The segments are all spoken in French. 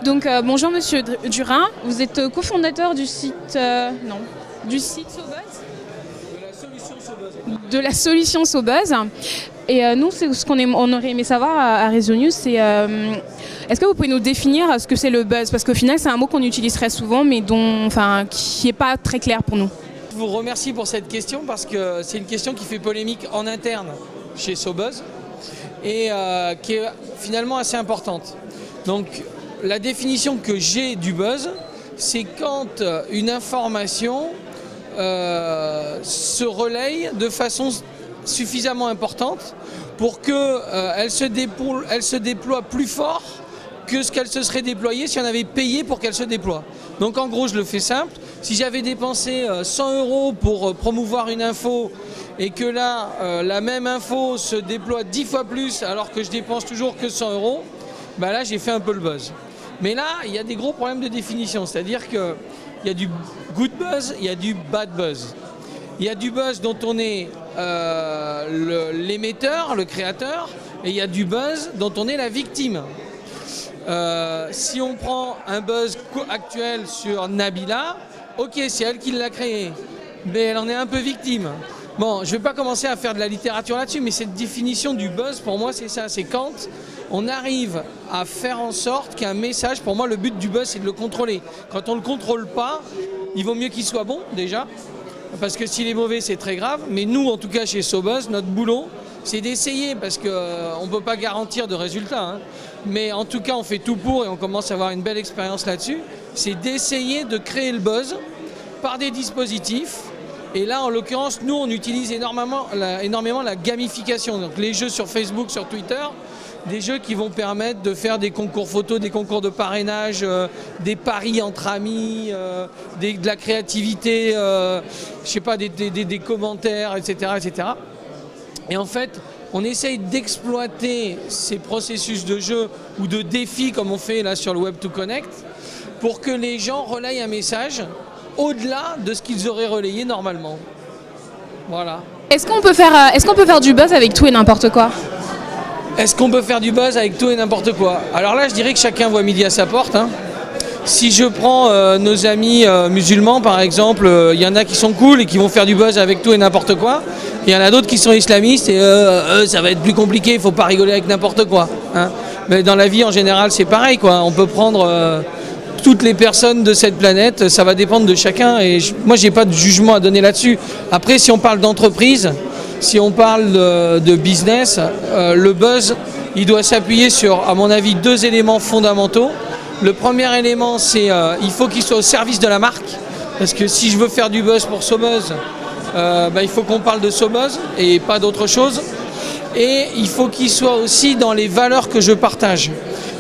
Donc bonjour Monsieur Durin, vous êtes cofondateur du site du site SoBuzz, de la solution SoBuzz. Et nous, c'est ce on aurait aimé savoir à Réseau News, c'est est-ce que vous pouvez nous définir ce que c'est le buzz? Parce qu'au final, c'est un mot qu'on utilise très souvent, mais qui n'est pas très clair pour nous. Je vous remercie pour cette question parce que c'est une question qui fait polémique en interne chez SoBuzz et qui est finalement assez importante. Donc la définition que j'ai du buzz, c'est quand une information se relaye de façon suffisamment importante pour qu'elle se déploie plus fort que ce qu'elle se serait déployée si on avait payé pour qu'elle se déploie. Donc en gros, je le fais simple, si j'avais dépensé 100 € pour promouvoir une info et que là, la même info se déploie 10 fois plus alors que je dépense toujours que 100 €, bah là j'ai fait un peu le buzz. Mais là, il y a des gros problèmes de définition, c'est-à-dire qu'il y a du good buzz, il y a du bad buzz. Il y a du buzz dont on est l'émetteur, le créateur, et il y a du buzz dont on est la victime. Si on prend un buzz actuel sur Nabila, ok, c'est elle qui l'a créé, mais elle en est un peu victime. Bon, je ne vais pas commencer à faire de la littérature là-dessus, mais cette définition du buzz, pour moi, c'est ça. C'est quand on arrive à faire en sorte qu'un message, pour moi, le but du buzz, c'est de le contrôler. Quand on ne le contrôle pas, il vaut mieux qu'il soit bon, déjà, parce que s'il est mauvais, c'est très grave. Mais nous, en tout cas, chez SoBuzz, notre boulot, c'est d'essayer, parce qu'on ne peut pas garantir de résultats, hein. Mais en tout cas, on fait tout pour et on commence à avoir une belle expérience là-dessus. C'est d'essayer de créer le buzz par des dispositifs. Et là, en l'occurrence, nous, on utilise énormément la gamification. Donc les jeux sur Facebook, sur Twitter, des jeux qui vont permettre de faire des concours photos, des concours de parrainage, des paris entre amis, de la créativité, je sais pas, des commentaires, etc., etc. Et en fait, on essaye d'exploiter ces processus de jeu ou de défis, comme on fait là sur le Web2Connect, pour que les gens relayent un message au-delà de ce qu'ils auraient relayé normalement. Voilà. Est-ce qu'on peut faire du buzz avec tout et n'importe quoi? Est-ce qu'on peut faire du buzz avec tout et n'importe quoi? Alors là, je dirais que chacun voit midi à sa porte, hein. Si je prends nos amis musulmans, par exemple, il y en a qui sont cool et qui vont faire du buzz avec tout et n'importe quoi. Il y en a d'autres qui sont islamistes et ça va être plus compliqué, il ne faut pas rigoler avec n'importe quoi, hein. Mais dans la vie, en général, c'est pareil, quoi. On peut prendre toutes les personnes de cette planète, ça va dépendre de chacun. Et moi, je n'ai pas de jugement à donner là-dessus. Après, si on parle d'entreprise, si on parle de business, le buzz, il doit s'appuyer sur, à mon avis, 2 éléments fondamentaux. Le premier élément, c'est il faut qu'il soit au service de la marque. Parce que si je veux faire du buzz pour SoBuzz, il faut qu'on parle de SoBuzz et pas d'autre chose. Et il faut qu'il soit aussi dans les valeurs que je partage.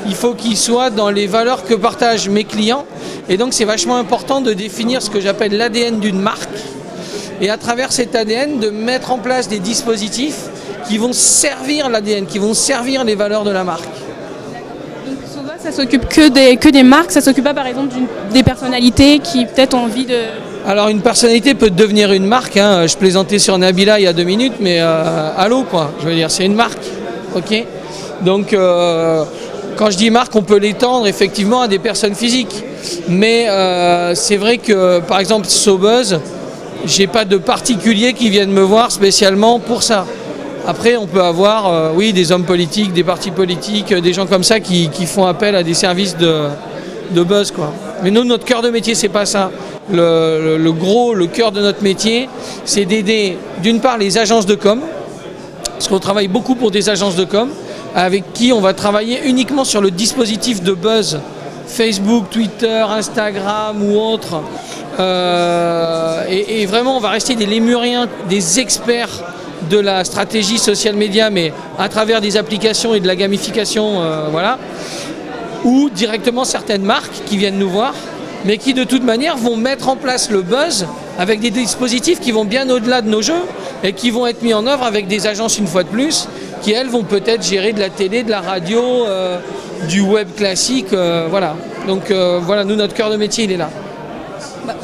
Il faut qu'il soit dans les valeurs que partagent mes clients. Et donc, c'est vachement important de définir ce que j'appelle l'ADN d'une marque. Et à travers cet ADN, de mettre en place des dispositifs qui vont servir l'ADN, qui vont servir les valeurs de la marque. Donc SoBuzz, ça s'occupe que des marques, ça s'occupe pas par exemple des personnalités qui peut-être ont envie de... Alors une personnalité peut devenir une marque, hein. Je plaisantais sur Nabila il y a 2 minutes, mais allô quoi, je veux dire, c'est une marque, ok. Donc quand je dis marque, on peut l'étendre effectivement à des personnes physiques. Mais c'est vrai que par exemple SoBuzz, j'ai pas de particuliers qui viennent me voir spécialement pour ça. Après, on peut avoir, oui, des hommes politiques, des partis politiques, des gens comme ça qui font appel à des services de buzz, quoi. Mais nous, notre cœur de métier, c'est pas ça. Le cœur de notre métier, c'est d'aider, d'une part, les agences de com, parce qu'on travaille beaucoup pour des agences de com, avec qui on va travailler uniquement sur le dispositif de buzz, Facebook, Twitter, Instagram ou autre. Et vraiment, on va rester des lémuriens, des experts de la stratégie social media, mais à travers des applications et de la gamification, voilà. Ou directement certaines marques qui viennent nous voir, mais qui de toute manière vont mettre en place le buzz avec des dispositifs qui vont bien au-delà de nos jeux et qui vont être mis en œuvre avec des agences une fois de plus, qui elles vont peut-être gérer de la télé, de la radio, du web classique, voilà. Donc voilà, nous, notre cœur de métier, il est là. Bah.